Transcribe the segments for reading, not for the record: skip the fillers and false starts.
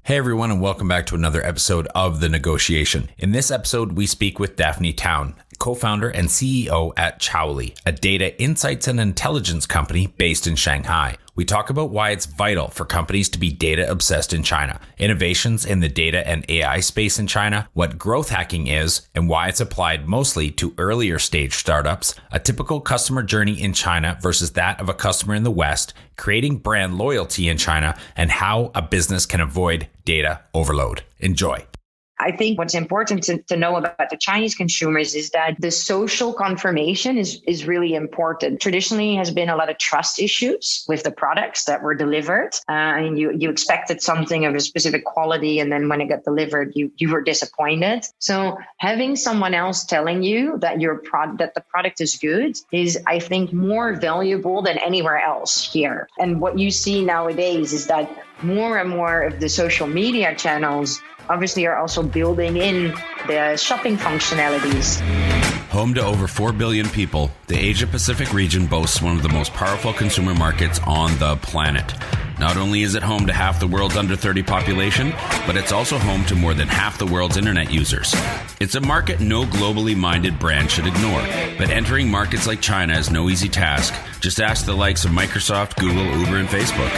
Hey everyone, and welcome back to another episode of The Negotiation. In this episode, we speak with Daphne Tuijn, co-founder and CEO at Chaoly, a data insights and intelligence company based in Shanghai. We talk about why it's vital for companies to be data obsessed in China, innovations in the data and AI space in China, what growth hacking is, and why it's applied mostly to earlier stage startups, a typical customer journey in China versus that of a customer in the West, creating brand loyalty in China, and how a business can avoid data overload. Enjoy. I think what's important to know about the Chinese consumers is that the social confirmation is really important. Traditionally has been a lot of trust issues with the products that were delivered. And you expected something of a specific quality, and then when it got delivered, you were disappointed. So having someone else telling you that that the product is good is, I think, more valuable than anywhere else here. And what you see nowadays is that more and more of the social media channels obviously are also building in the shopping functionalities. Home to over 4 billion people, the Asia-Pacific region boasts one of the most powerful consumer markets on the planet. Not only is it home to half the world's under 30 population, but it's also home to more than half the world's internet users. It's a market no globally minded brand should ignore, but entering markets like China is no easy task. Just ask the likes of Microsoft, Google, Uber, and Facebook.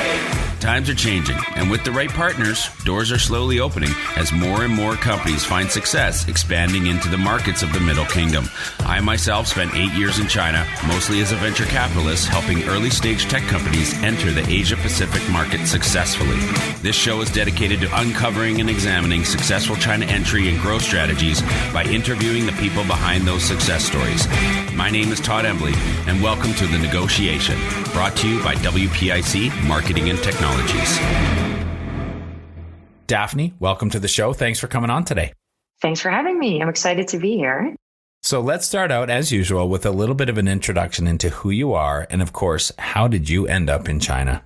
Times are changing, and with the right partners, doors are slowly opening as more and more companies find success expanding into the markets of the Middle Kingdom. I myself spent 8 years in China, mostly as a venture capitalist, helping early-stage tech companies enter the Asia-Pacific market successfully. This show is dedicated to uncovering and examining successful China entry and growth strategies by interviewing the people behind those success stories. My name is Todd Embley, and welcome to The Negotiation, brought to you by WPIC Marketing and Technologies. Daphne, welcome to the show. Thanks for coming on today. Thanks for having me. I'm excited to be here. So let's start out, as usual, with a little bit of an introduction into who you are. And of course, how did you end up in China?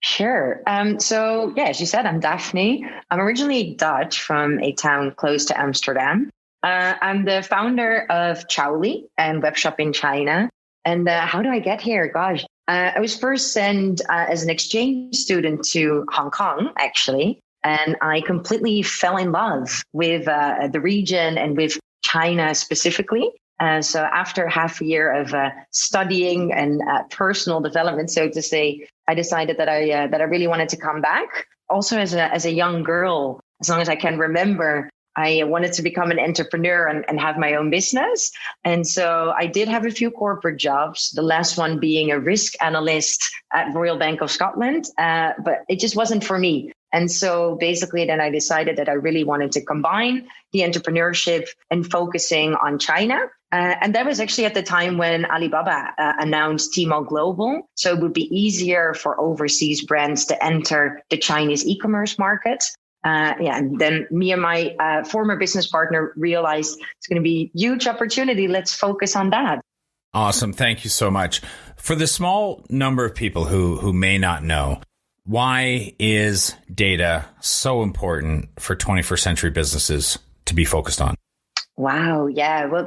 Sure. So, as you said, I'm Daphne. I'm originally Dutch from a town close to Amsterdam. I'm the founder of Chaoly and webshop in China. And how do I get here? Gosh, I was first sent as an exchange student to Hong Kong, actually. And I completely fell in love with the region and with China specifically. So after half a year of studying and personal development, so to say, I decided that I really wanted to come back. Also, as a young girl, as long as I can remember, I wanted to become an entrepreneur and have my own business. And so I did have a few corporate jobs, the last one being a risk analyst at Royal Bank of Scotland, but it just wasn't for me. And so basically then I decided that I really wanted to combine the entrepreneurship and focusing on China. And that was actually at the time when Alibaba announced Tmall Global. So it would be easier for overseas brands to enter the Chinese e-commerce market. And then me and my former business partner realized it's going to be a huge opportunity. Let's focus on that. Awesome. Thank you so much. For the small number of people who may not know, why is data so important for 21st century businesses to be focused on? Wow. Yeah. Well,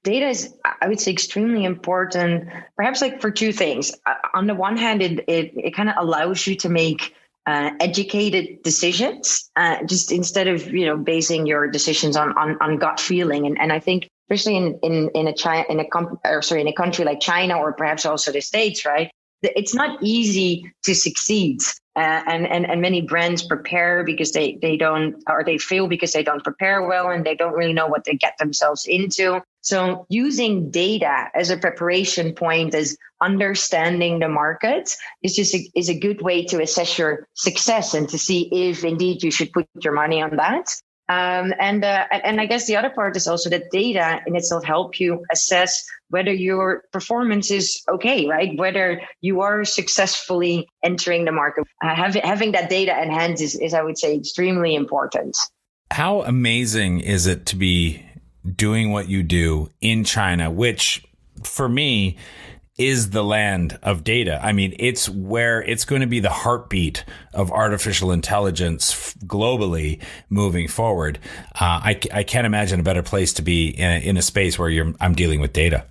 data is, I would say, extremely important, perhaps like for two things. On the one hand, it kind of allows you to make educated decisions, just instead of, basing your decisions on gut feeling. And I think especially in a country like China, or perhaps also the States, right? It's not easy to succeed. And many brands prepare because they don't, or they fail because they don't prepare well and they don't really know what they get themselves into. So using data as a preparation point, as understanding the market, is a good way to assess your success and to see if indeed you should put your money on that. And I guess the other part is also that data in itself help you assess whether your performance is okay, right? Whether you are successfully entering the market. Having that data in hand is, I would say, extremely important. How amazing is it to be doing what you do in China, which for me is the land of data. I mean, it's where it's going to be the heartbeat of artificial intelligence globally moving forward. I can't imagine a better place to be in a space where I'm dealing with data.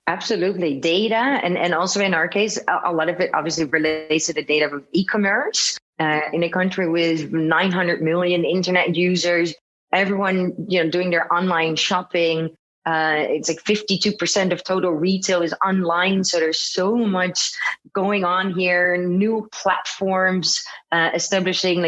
Absolutely. Data. And also in our case, a lot of it obviously relates to the data of e-commerce. In a country with 900 million internet users, everyone, doing their online shopping. It's like 52% of total retail is online. So there's so much going on here, new platforms establishing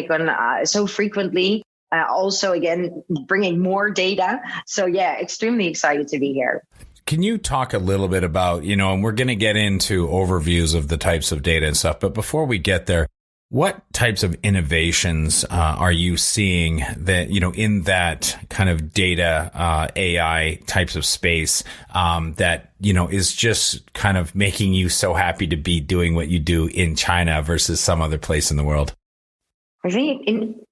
so frequently. Also, again, bringing more data. So yeah, extremely excited to be here. Can you talk a little bit about, and we're going to get into overviews of the types of data and stuff, but before we get there, what types of innovations are you seeing that, in that kind of data, AI types of space that, is just kind of making you so happy to be doing what you do in China versus some other place in the world? I think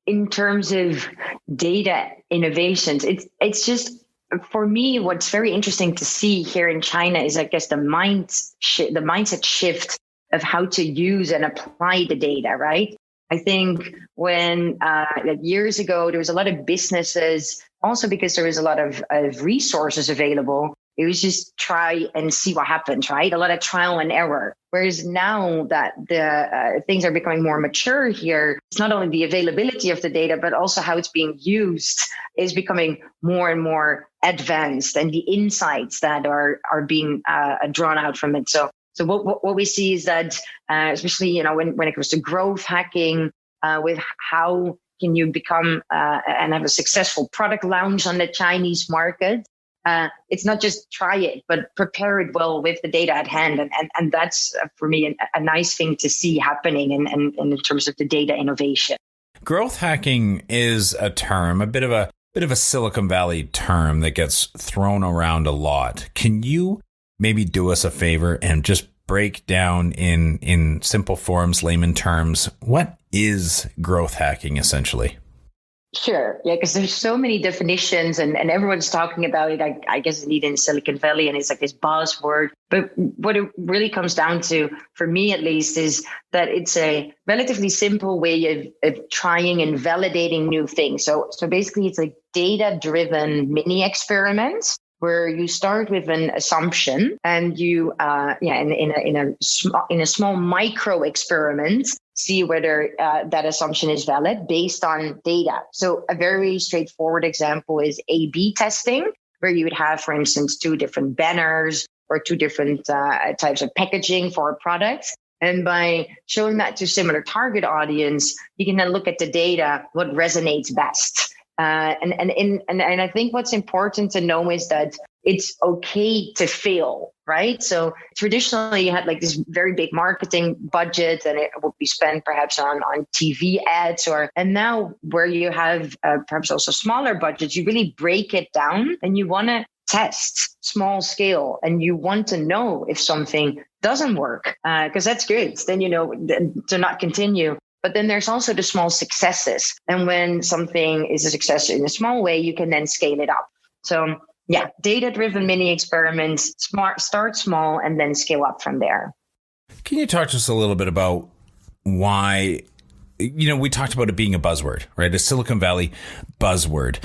in terms of data innovations, it's just, for me, what's very interesting to see here in China is, I guess, the mindset shift of how to use and apply the data, right? I think when years ago, there was a lot of businesses, also because there was a lot of resources available, it was just try and see what happens, right? A lot of trial and error. Whereas now that the things are becoming more mature here, it's not only the availability of the data, but also how it's being used is becoming more and more advanced, and the insights that are being drawn out from it. So what we see is that, especially when it comes to growth hacking, with how can you become and have a successful product launch on the Chinese market. It's not just try it, but prepare it well with the data at hand. And that's, for me, a nice thing to see happening in terms of the data innovation. Growth hacking is a term, a bit of a Silicon Valley term that gets thrown around a lot. Can you maybe do us a favor and just break down in simple forms, layman terms, what is growth hacking essentially? Sure. Yeah, because there's so many definitions and everyone's talking about it. I guess indeed in Silicon Valley, and it's like this buzzword. But what it really comes down to, for me at least, is that it's a relatively simple way of trying and validating new things. So basically, it's a data-driven mini experiment where you start with an assumption and you, in a small micro experiment, see whether that assumption is valid based on data. So a very straightforward example is A/B testing, where you would have, for instance, two different banners or two different types of packaging for a product. And by showing that to similar target audience, you can then look at the data, what resonates best. And I think what's important to know is that it's okay to fail, right? So traditionally you had like this very big marketing budget and it would be spent perhaps on TV ads and now where you have perhaps also smaller budgets, you really break it down and you want to test small scale and you want to know if something doesn't work because that's good. Then, to not continue. But then there's also the small successes. And when something is a success in a small way, you can then scale it up. So yeah, data-driven mini experiments, start small and then scale up from there. Can you talk to us a little bit about why, we talked about it being a buzzword, right? A Silicon Valley buzzword.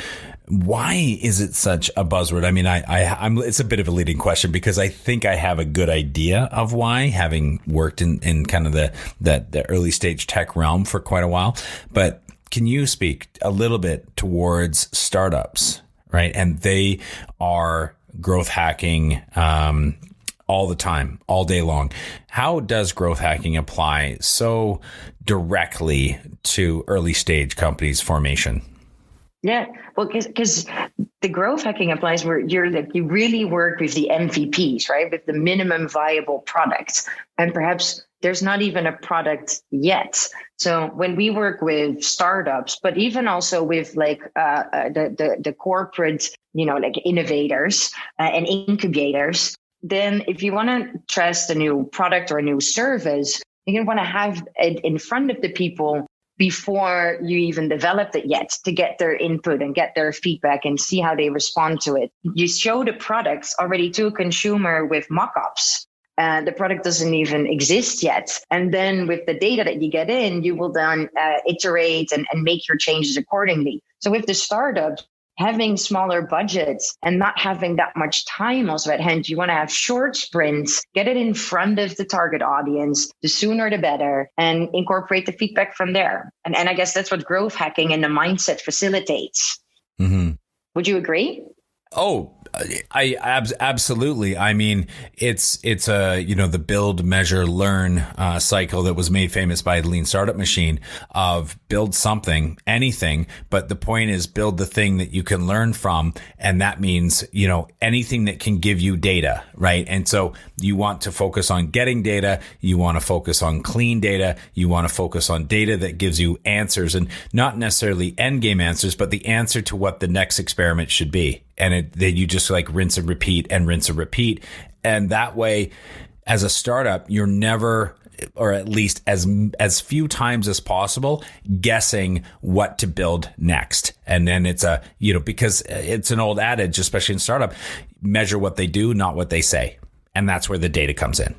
Why is it such a buzzword? I mean, I'm it's a bit of a leading question because I think I have a good idea of why, having worked in kind of the early stage tech realm for quite a while. But can you speak a little bit towards startups, right? And they are growth hacking all the time, all day long. How does growth hacking apply so directly to early stage companies' formation? Yeah, well, because the growth hacking applies where you really work with the MVPs, right? With the minimum viable product. And perhaps there's not even a product yet. So when we work with startups, but even also with like the corporate, like innovators and incubators, then if you want to test a new product or a new service, you're going to want to have it in front of the people before you even developed it yet to get their input and get their feedback and see how they respond to it. You show the products already to a consumer with mock-ups. The product doesn't even exist yet. And then with the data that you get in, you will then iterate and make your changes accordingly. So with the startups, having smaller budgets and not having that much time also at hand. You want to have short sprints, get it in front of the target audience, the sooner the better, and incorporate the feedback from there. And I guess that's what growth hacking and the mindset facilitates. Mm-hmm. Would you agree? Oh, absolutely. I mean, it's a, the build, measure, learn cycle that was made famous by the Lean Startup Machine of build something, anything. But the point is build the thing that you can learn from. And that means, anything that can give you data, right? And so you want to focus on getting data. You want to focus on clean data. You want to focus on data that gives you answers, and not necessarily end game answers, but the answer to what the next experiment should be. And then you just like rinse and repeat and rinse and repeat. And that way, as a startup, you're never, or at least as few times as possible, guessing what to build next. And then it's because it's an old adage, especially in startup, measure what they do, not what they say. And that's where the data comes in.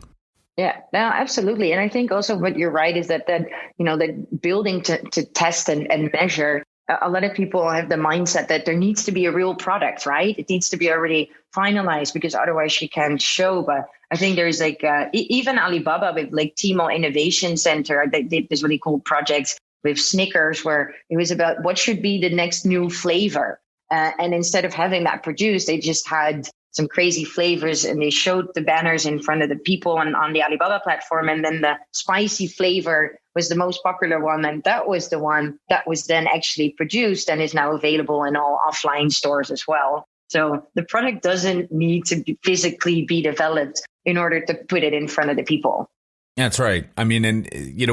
Yeah, no, absolutely. And I think also what you're right is that the building to test and measure, a lot of people have the mindset that there needs to be a real product, right? It needs to be already finalized because otherwise you can't show. But I think there's even Alibaba with Tmall Innovation Center, they did this really cool project with Snickers where it was about what should be the next new flavor. And instead of having that produced, they just had some crazy flavors and they showed the banners in front of the people on the Alibaba platform. And then the spicy flavor was the most popular one. And that was the one that was then actually produced and is now available in all offline stores as well. So the product doesn't need to physically be developed in order to put it in front of the people. That's right. I mean, and,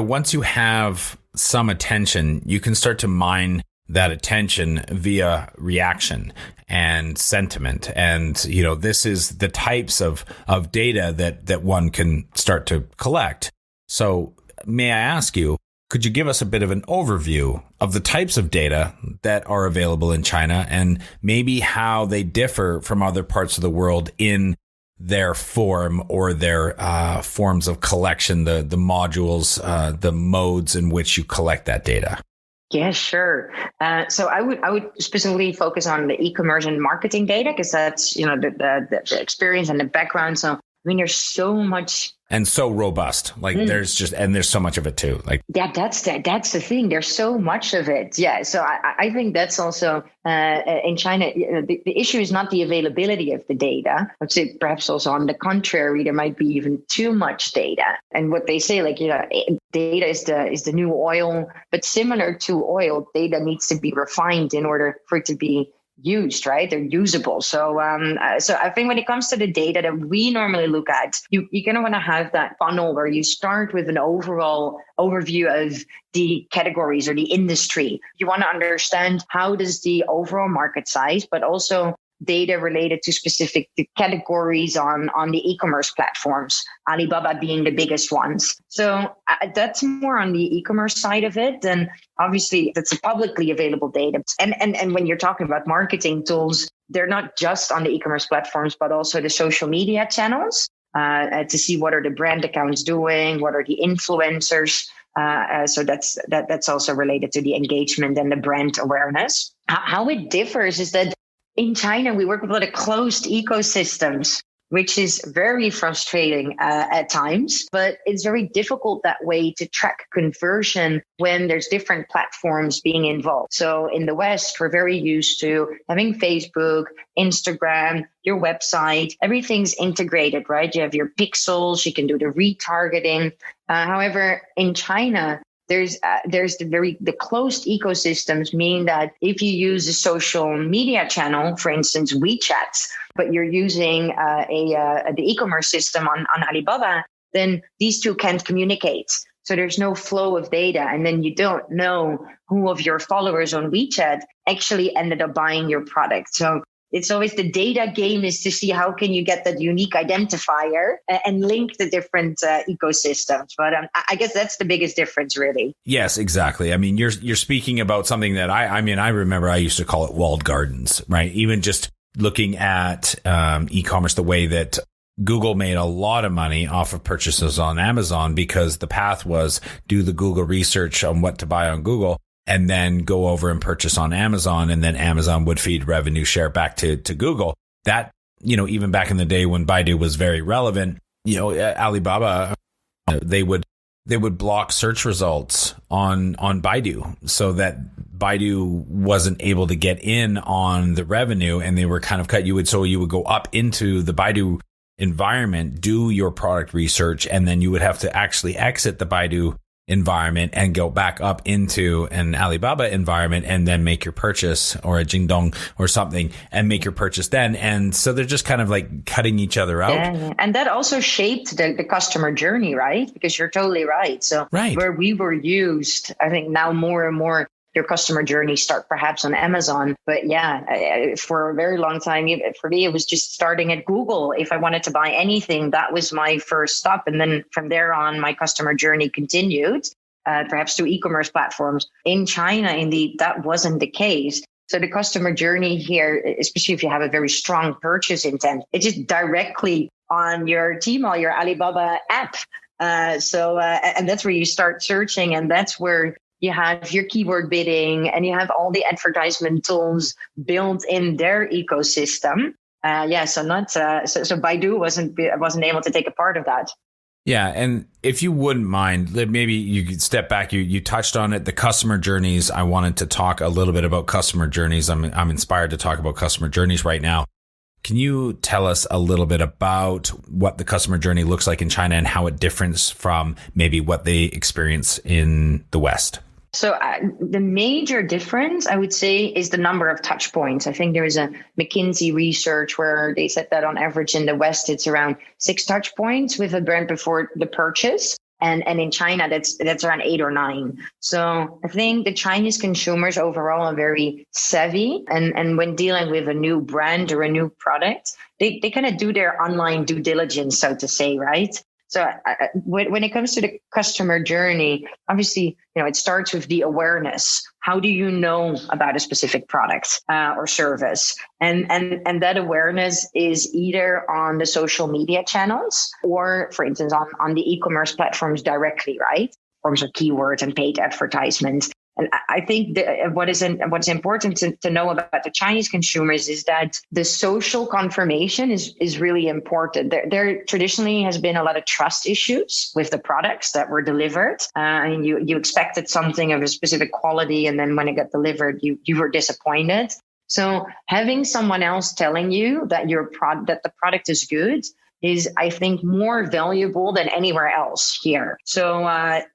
once you have some attention, you can start to mine that attention via reaction and sentiment. And, this is the types of data that one can start to collect. So may I ask you, could you give us a bit of an overview of the types of data that are available in China and maybe how they differ from other parts of the world in their form or their forms of collection, the modules, the modes in which you collect that data? Yeah, sure. So I would specifically focus on the e-commerce and marketing data because that's the experience and the background. So there's so much. And so robust. There's so much of it too. That's the thing. There's so much of it. Yeah. So I think that's also in China, the issue is not the availability of the data. I'd say perhaps also on the contrary, there might be even too much data. And what they say, data is the new oil, but similar to oil, data needs to be refined in order for it to be used, right? They're usable. So I think when it comes to the data that we normally look at, you're going to want to have that funnel where you start with an overall overview of the categories or the industry. You want to understand how does the overall market size, but also data related to specific categories on the e-commerce platforms, Alibaba being the biggest ones. So that's more on the e-commerce side of it. And obviously that's a publicly available data. And when you're talking about marketing tools, they're not just on the e-commerce platforms, but also the social media channels to see what are the brand accounts doing, what are the influencers. So that's also related to the engagement and the brand awareness. How it differs is that in China, we work with a lot of closed ecosystems, which is very frustrating at times, but it's very difficult that way to track conversion when there's different platforms being involved. So in the West, we're very used to having Facebook, Instagram, your website, everything's integrated, right? You have your pixels, you can do the retargeting. However, in China, there's the closed ecosystems, meaning that if you use a social media channel, for instance, WeChat, but you're using the e-commerce system on Alibaba, then these two can't communicate. So there's no flow of data. And then you don't know who of your followers on WeChat actually ended up buying your product. So it's always the data game is to see how can you get that unique identifier and link the different ecosystems. But I guess that's the biggest difference, really. Yes, exactly. I mean, you're speaking about something that I remember I used to call it walled gardens, right? Even just looking at e-commerce, the way that Google made a lot of money off of purchases on Amazon because the path was do the Google research on what to buy on Google. and then go over and purchase on Amazon, and then Amazon would feed revenue share back to Google. That, even back in the day when Baidu was very relevant, Alibaba, they would block search results on Baidu so that Baidu wasn't able to get in on the revenue, and they were kind of cut. You would go up into the Baidu environment, do your product research, and then you would have to actually exit the Baidu environment and go back up into an Alibaba environment and then make your purchase, or a Jingdong or something, and make your purchase then. And so they're just kind of like cutting each other out. Yeah. And that also shaped the customer journey, right? Because you're totally right. So where we were used, I think now more and more your customer journey start perhaps on Amazon. But for a very long time, for me, it was just starting at Google. If I wanted to buy anything, that was my first stop. And then from there on, my customer journey continued, perhaps to e-commerce platforms. In China, indeed, that wasn't the case. So the customer journey here, especially if you have a very strong purchase intent, it's just directly on your Tmall, your Alibaba app. And that's where you start searching, and that's where you have your keyword bidding, and you have all the advertisement tools built in their ecosystem. So Baidu wasn't able to take a part of that. Yeah, and if you wouldn't mind, maybe you could step back. You touched on it, the customer journeys. I wanted to talk a little bit about customer journeys. I'm inspired to talk about customer journeys right now. Can you tell us a little bit about what the customer journey looks like in China and how it differs from maybe what they experience in the West? So the major difference, I would say, is the number of touch points. I think there is a McKinsey research where they said that on average in the West, it's around 6 touch points with a brand before the purchase. And in China, that's around 8 or 9. So I think the Chinese consumers overall are very savvy. And when dealing with a new brand or a new product, they kind of do their online due diligence, so to say, right? So when it comes to the customer journey, obviously, it starts with the awareness. How do you know about a specific product or service? And that awareness is either on the social media channels or, for instance, on the e-commerce platforms directly, right? Forms of keywords and paid advertisements. And I think what is important to know about the Chinese consumers is that the social confirmation is really important. There traditionally has been a lot of trust issues with the products that were delivered. And you expected something of a specific quality, and then when it got delivered, you were disappointed. So having someone else telling you that that the product is good is, I think, more valuable than anywhere else here. So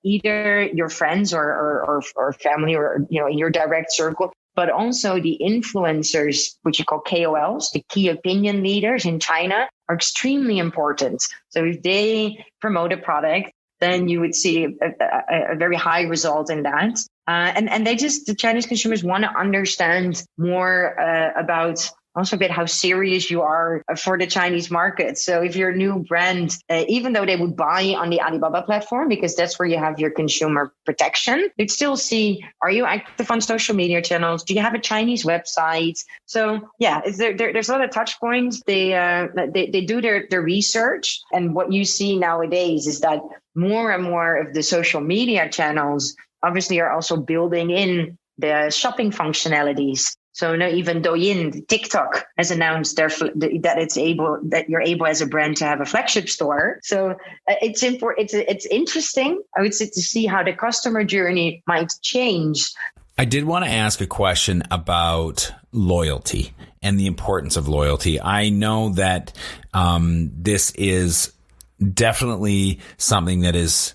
either your friends or family or in your direct circle, but also the influencers, which you call KOLs, the key opinion leaders in China, are extremely important. So if they promote a product, then you would see a very high result in that. And the Chinese consumers want to understand more about also a bit how serious you are for the Chinese market. So if you're a new brand, even though they would buy on the Alibaba platform, because that's where you have your consumer protection, they'd still see, are you active on social media channels? Do you have a Chinese website? So there's a lot of touch points. They do their research. And what you see nowadays is that more and more of the social media channels obviously are also building in the shopping functionalities. So even Douyin, TikTok has announced that you're able as a brand to have a flagship store. So it's important. It's interesting, I would say, to see how the customer journey might change. I did want to ask a question about loyalty and the importance of loyalty. I know that this is definitely something that is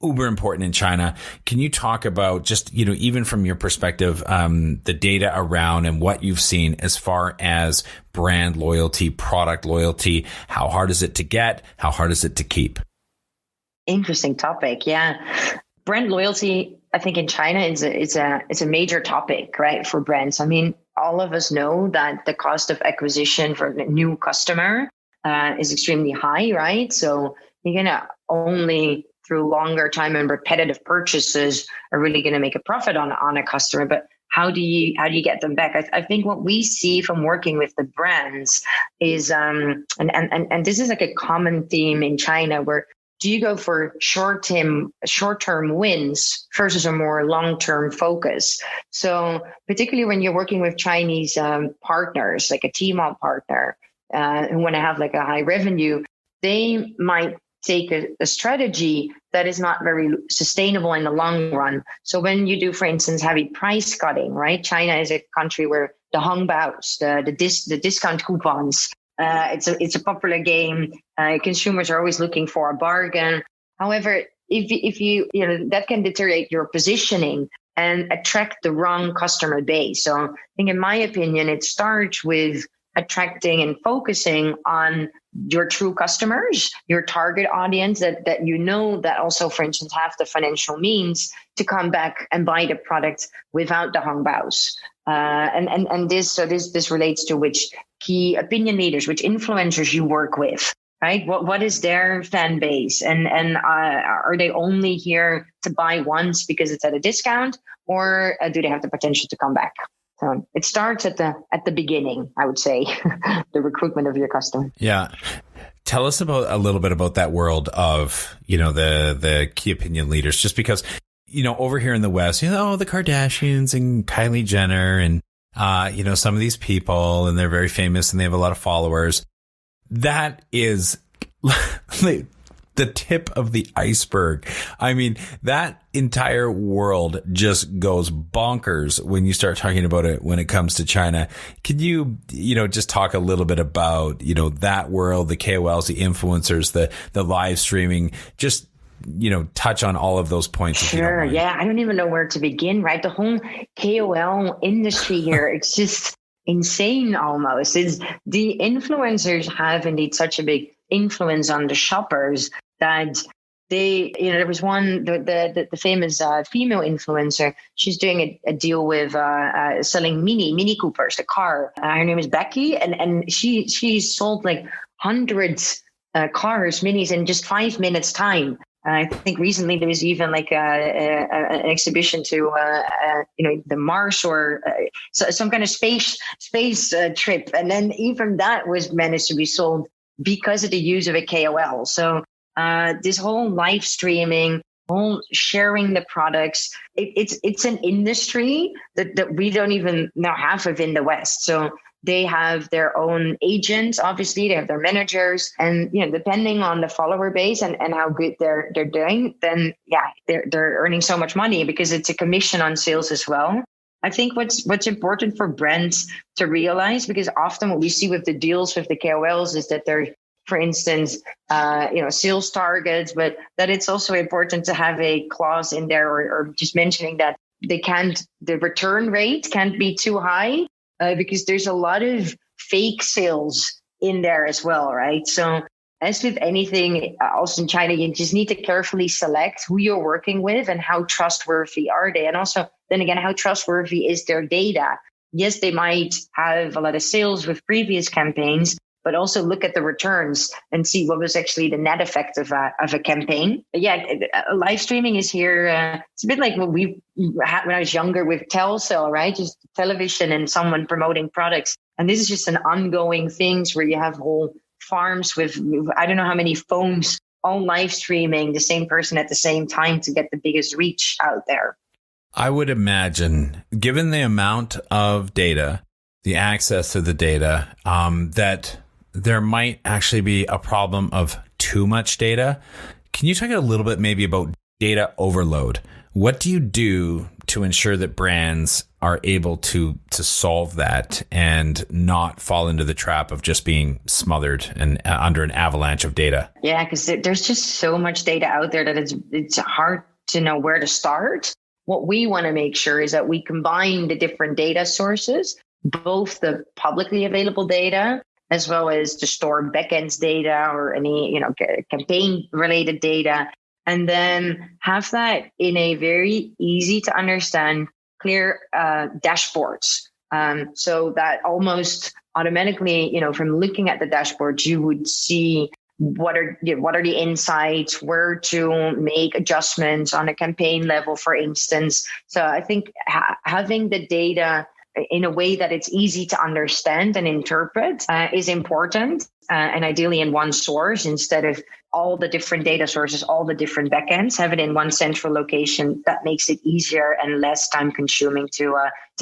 uber important in China. Can you talk about just, even from your perspective, the data around and what you've seen as far as brand loyalty, product loyalty? How hard is it to get? How hard is it to keep? Interesting topic. Yeah. Brand loyalty, I think in China it's a major topic, right? For brands. I mean, all of us know that the cost of acquisition for a new customer is extremely high, right? So you're going to only through longer time and repetitive purchases are really going to make a profit on a customer. But how do you get them back? I think what we see from working with the brands is, and this is like a common theme in China, where do you go for short-term wins versus a more long-term focus? So particularly when you're working with Chinese partners, like a Tmall partner, who want to have like a high revenue, they might take a strategy that is not very sustainable in the long run. So when you do, for instance, heavy price cutting, right? China is a country where the Hongbaos, the discount coupons, it's a popular game. Consumers are always looking for a bargain. However, if you that can deteriorate your positioning and attract the wrong customer base. So I think, in my opinion, it starts with attracting and focusing on your true customers, your target audience that that also, for instance, have the financial means to come back and buy the product without the Hongbaos. And this relates to which key opinion leaders, which influencers you work with, right? What is their fan base, and are they only here to buy once because it's at a discount, or do they have the potential to come back? So it starts at the beginning, I would say, the recruitment of your customer. Yeah. Tell us a little bit about that world of, the key opinion leaders, just because, over here in the West, the Kardashians and Kylie Jenner and, some of these people, and they're very famous and they have a lot of followers. That is the tip of the iceberg. I mean, that entire world just goes bonkers when you start talking about it when it comes to China. Can you, just talk a little bit about, that world, the KOLs, the influencers, the live streaming, just, touch on all of those points. Sure. Yeah. I don't even know where to begin, right? The whole KOL industry here, it's just insane almost. It's the influencers have indeed such a big influence on the shoppers that they, there was one, the famous female influencer. She's doing a deal with selling Mini Coopers, the car. Her name is Becky, and she sold like hundreds cars, minis, in just 5 minutes time. I think recently there was even like an exhibition to the Mars or some kind of space trip, and then even that was managed to be sold because of the use of a KOL. So this whole live streaming, whole sharing the products, it's an industry that we don't even know half of in the West. So they have their own agents, obviously, they have their managers, and depending on the follower base and how good they're doing, then they're earning so much money because it's a commission on sales as well. I think what's important for brands to realize, because often what we see with the deals with the KOLs is that they're, for instance, sales targets, but that it's also important to have a clause in there or just mentioning that the return rate can't be too high because there's a lot of fake sales in there as well, right? So as with anything also in China, you just need to carefully select who you're working with and how trustworthy are they. And also, then again, how trustworthy is their data? Yes, they might have a lot of sales with previous campaigns, but also look at the returns and see what was actually the net effect of a campaign. But live streaming is here. It's a bit like what we had when I was younger with Telcel, right? Just television and someone promoting products. And this is just an ongoing thing where you have whole farms with I don't know how many phones all live streaming the same person at the same time to get the biggest reach out there. I would imagine, given the amount of data, the access to the data, that there might actually be a problem of too much data. Can you talk a little bit maybe about data overload? What do you do to ensure that brands are able to solve that and not fall into the trap of just being smothered and under an avalanche of data? Yeah, because there's just so much data out there that it's hard to know where to start. What we want to make sure is that we combine the different data sources, both the publicly available data as well as the store backends data or any campaign related data, and then have that in a very easy to understand, clear dashboards. So that almost automatically, from looking at the dashboards, you would see what are the insights, where to make adjustments on a campaign level, for instance. So I think having the data in a way that it's easy to understand and interpret is important, and ideally in one source instead of all the different data sources, all the different backends, have it in one central location. That makes it easier and less time consuming to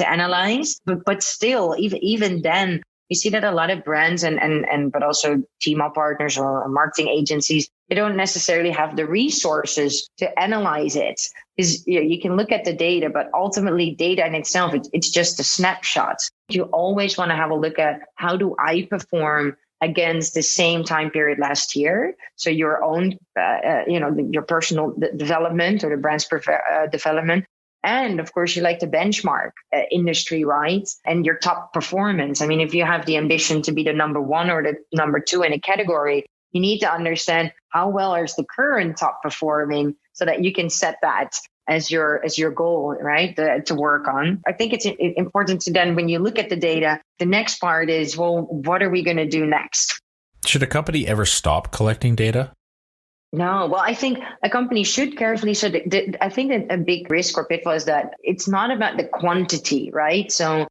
analyze. But still, even then, you see that a lot of brands and but also team up partners or marketing agencies, they don't necessarily have the resources to analyze it. Because you can look at the data, but ultimately data in itself, it's just a snapshot. You always want to have a look at, how do I perform against the same time period last year? So your own, your personal development or the brand's development. And of course, you like to benchmark industry-wide and your top performance. I mean, if you have the ambition to be the number one or the number two in a category, you need to understand how well is the current top performing so that you can set that as your goal, right, to work on. I think it's important to then, when you look at the data, the next part is, well, what are we going to do next? Should a company ever stop collecting data? No, well, I think a company should carefully. So I think that a big risk or pitfall is that it's not about the quantity, right? So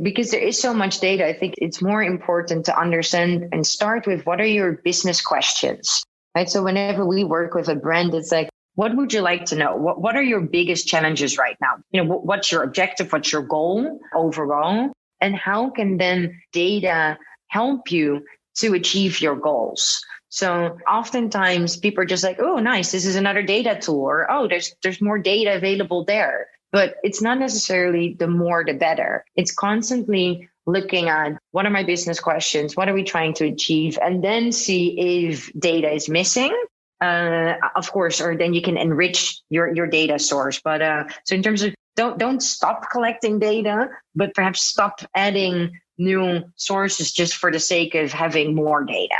because there is so much data, I think it's more important to understand and start with, what are your business questions, right? So whenever we work with a brand, it's like, what would you like to know? What are your biggest challenges right now? What's your objective? What's your goal overall? And how can then data help you to achieve your goals? So oftentimes people are just like, oh, nice, this is another data tool, or, oh, there's more data available there. But it's not necessarily the more, the better. It's constantly looking at, what are my business questions? What are we trying to achieve? And then see if data is missing, of course, or then you can enrich your data source. But so in terms of, don't stop collecting data, but perhaps stop adding new sources just for the sake of having more data.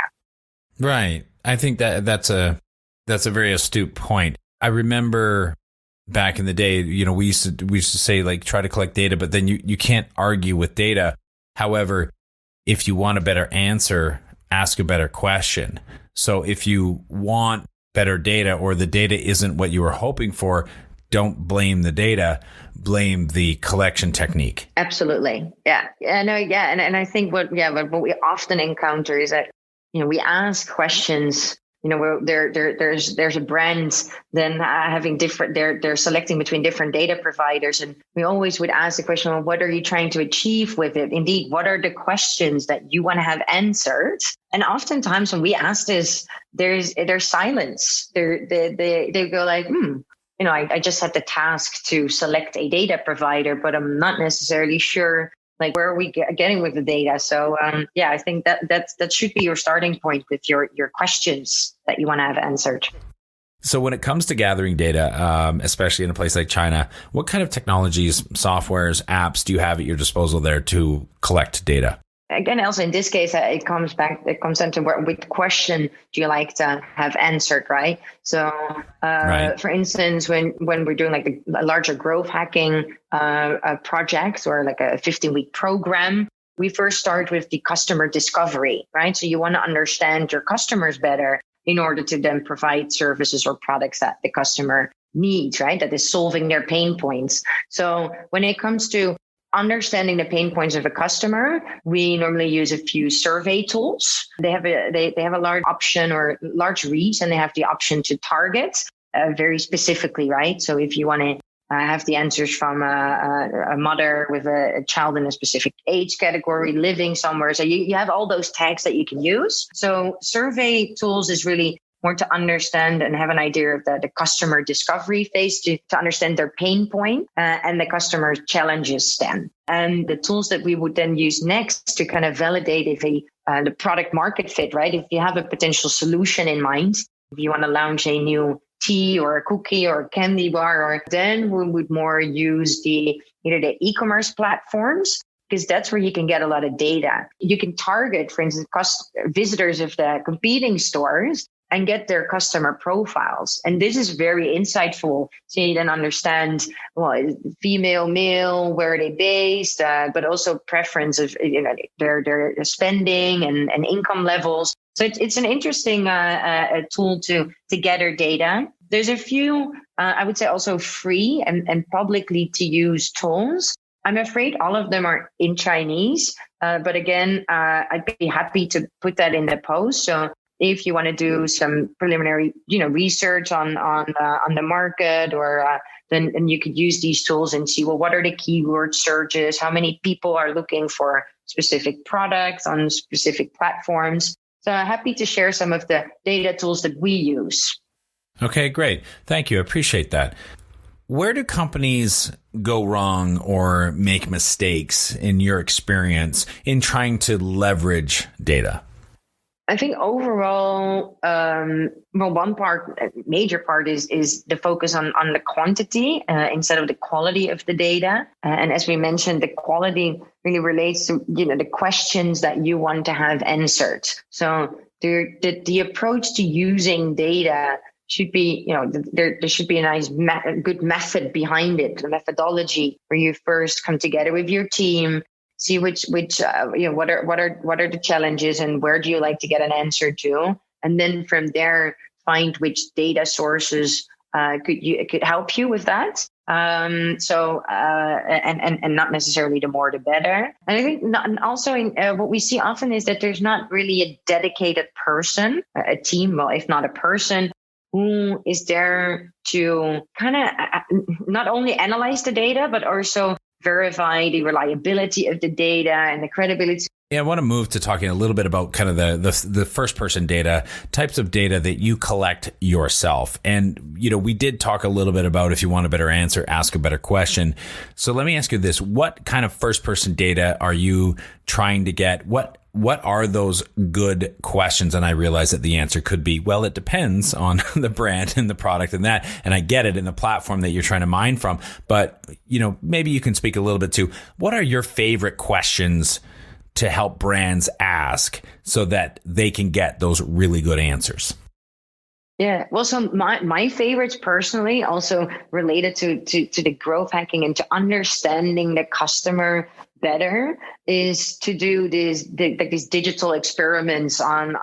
Right. I think that's a very astute point. I remember back in the day, we used to say, like, try to collect data, but then you can't argue with data. However, if you want a better answer, ask a better question. So if you want better data, or the data isn't what you were hoping for, don't blame the data, blame the collection technique. Absolutely. Yeah. And I think what we often encounter is that, we ask questions, there's a brand then having different, they're selecting between different data providers. And we always would ask the question, well, what are you trying to achieve with it? Indeed, what are the questions that you want to have answered? And oftentimes when we ask this, there's silence. They go like, I just had the task to select a data provider, but I'm not necessarily sure, like, where are we getting with the data? So I think that should be your starting point with your questions that you want to have answered. So when it comes to gathering data, especially in a place like China, what kind of technologies, softwares, apps do you have at your disposal there to collect data? Again, also in this case, it comes down to which question do you like to have answered, right? So, right. For instance, when we're doing like a larger growth hacking project or like a 15-week program, we first start with the customer discovery, right? So you want to understand your customers better in order to then provide services or products that the customer needs, right? That is solving their pain points. So when it comes to understanding the pain points of a customer, we normally use a few survey tools. They have a large option or large reach, and they have the option to target very specifically, right? So if you want to have the answers from a mother with a child in a specific age category living somewhere, so you have all those tags that you can use. So survey tools is really more to understand and have an idea of the customer discovery phase to understand their pain point and the customer challenges then. And the tools that we would then use next to kind of validate if the product market fit, right? If you have a potential solution in mind, if you want to launch a new tea or a cookie or a candy bar, or then we would more use either the e-commerce platforms, because that's where you can get a lot of data. You can target, for instance, visitors of the competing stores and get their customer profiles. And this is very insightful. So you then understand, well, female, male, where are they based, but also preference of their spending and income levels. So it's an interesting tool to gather data. There's a few, I would say, also free and publicly to use tools. I'm afraid all of them are in Chinese, but again, I'd be happy to put that in the post. So If you want to do some preliminary, research on the market, or then you could use these tools and see, well, what are the keyword searches? How many people are looking for specific products on specific platforms? So happy to share some of the data tools that we use. Okay, great. Thank you. I appreciate that. Where do companies go wrong or make mistakes in your experience in trying to leverage data? I think overall, one major part is the focus on the quantity instead of the quality of the data. And as we mentioned, the quality really relates to, the questions that you want to have answered. So the approach to using data should be, there should be a nice, good method behind it, a methodology where you first come together with your team, see which what are the challenges and where do you like to get an answer to, and then from there find which data sources could help you with that. And not necessarily the more the better. And I think what we see often is that there's not really a dedicated person, a team, well, if not a person, who is there to kind of not only analyze the data, but also verify the reliability of the data and the credibility. Yeah, I want to move to talking a little bit about kind of the first person data, types of data that you collect yourself. And, we did talk a little bit about, if you want a better answer, ask a better question. So let me ask you this. What kind of first person data are you trying to get? What are those good questions? And I realize that the answer could be, well, it depends on the brand and the product and that. And I get it in the platform that you're trying to mine from. But, maybe you can speak a little bit to what are your favorite questions to help brands ask so that they can get those really good answers? Yeah, well, so my favorites personally also related to the growth hacking and to understanding the customer better is to do these digital experiments on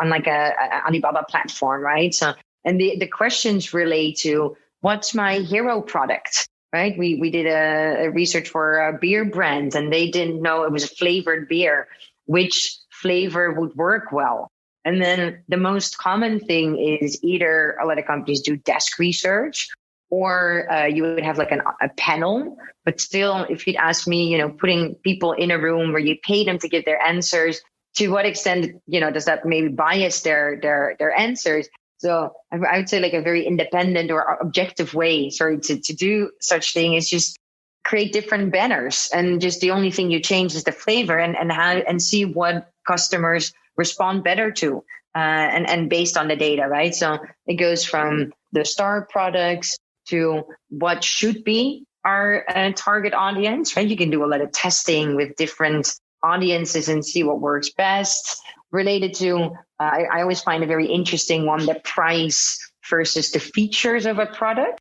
like a Alibaba platform, right? So, and the questions relate to what's my hero product, right? We did a research for a beer brand, and they didn't know it was a flavored beer, which flavor would work well. And then the most common thing is either a lot of companies do desk research, or you would have like a panel. But still, if you'd ask me, putting people in a room where you pay them to give their answers, to what extent, does that maybe bias their answers? So I would say like a very independent or objective way, to do such thing is just create different banners, and just the only thing you change is the flavor, and see what customers respond better to, and based on the data, right? So it goes from the star products to what should be our target audience, right? You can do a lot of testing with different audiences and see what works best. Related to, I always find a very interesting one, the price versus the features of a product.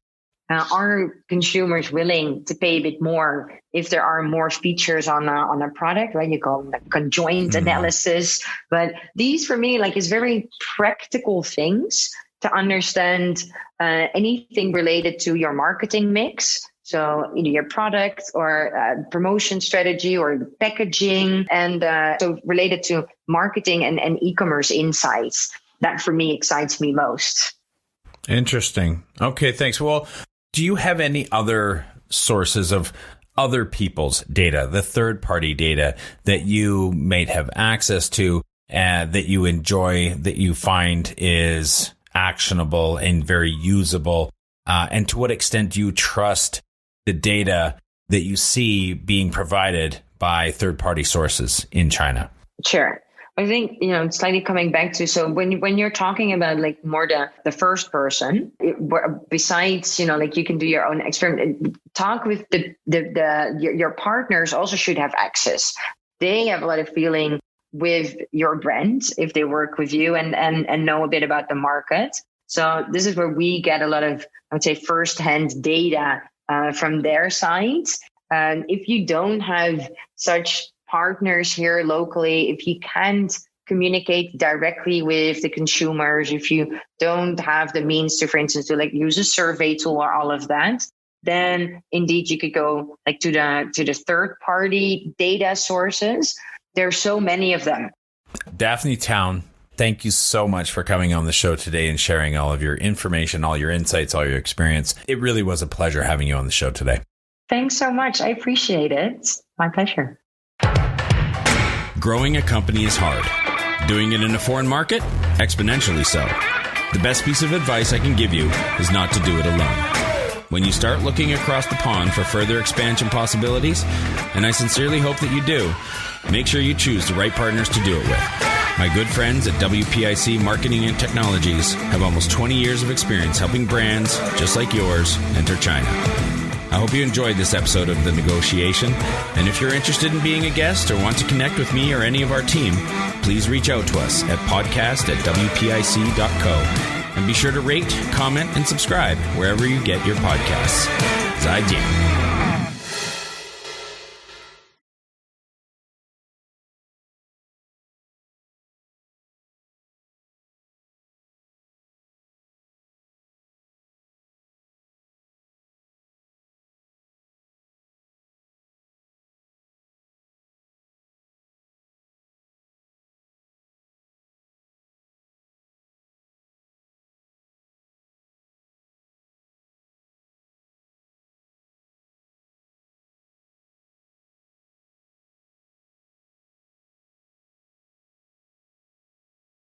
Are consumers willing to pay a bit more if there are more features on a product, right? You call them the conjoint analysis. But these for me, is very practical things to understand anything related to your marketing mix. So either your product or promotion strategy or packaging, and so related to marketing and e-commerce insights. That for me excites me most. Interesting. Okay, thanks. Well, do you have any other sources of other people's data, the third-party data that you may have access to, that you enjoy, that you find is actionable and very usable? And to what extent do you trust the data that you see being provided by third-party sources in China? Sure. I think, slightly coming back to, so when you're talking about more the first person, besides, you can do your own experiment, talk with your partners also should have access. They have a lot of feeling with your brand if they work with you and know a bit about the market. So this is where we get a lot of, I would say, firsthand data from their side. And if you don't have such partners here locally, if you can't communicate directly with the consumers, if you don't have the means to, for instance, to use a survey tool or all of that, then indeed you could go to the third party data sources. There's so many of them. Daphne Tuijn, Thank you so much for coming on the show today and sharing all of your information, all your insights, all your experience. It really was a pleasure having you on the show today. Thanks so much. I appreciate it. It's my pleasure. Growing a company is hard. Doing it in a foreign market? Exponentially so. The best piece of advice I can give you is not to do it alone. When you start looking across the pond for further expansion possibilities, and I sincerely hope that you do, make sure you choose the right partners to do it with. My good friends at WPIC Marketing and Technologies have almost 20 years of experience helping brands just like yours enter China. I hope you enjoyed this episode of The Negotiation, and if you're interested in being a guest or want to connect with me or any of our team, please reach out to us at podcast@wpic.co, and be sure to rate, comment, and subscribe wherever you get your podcasts. 再见。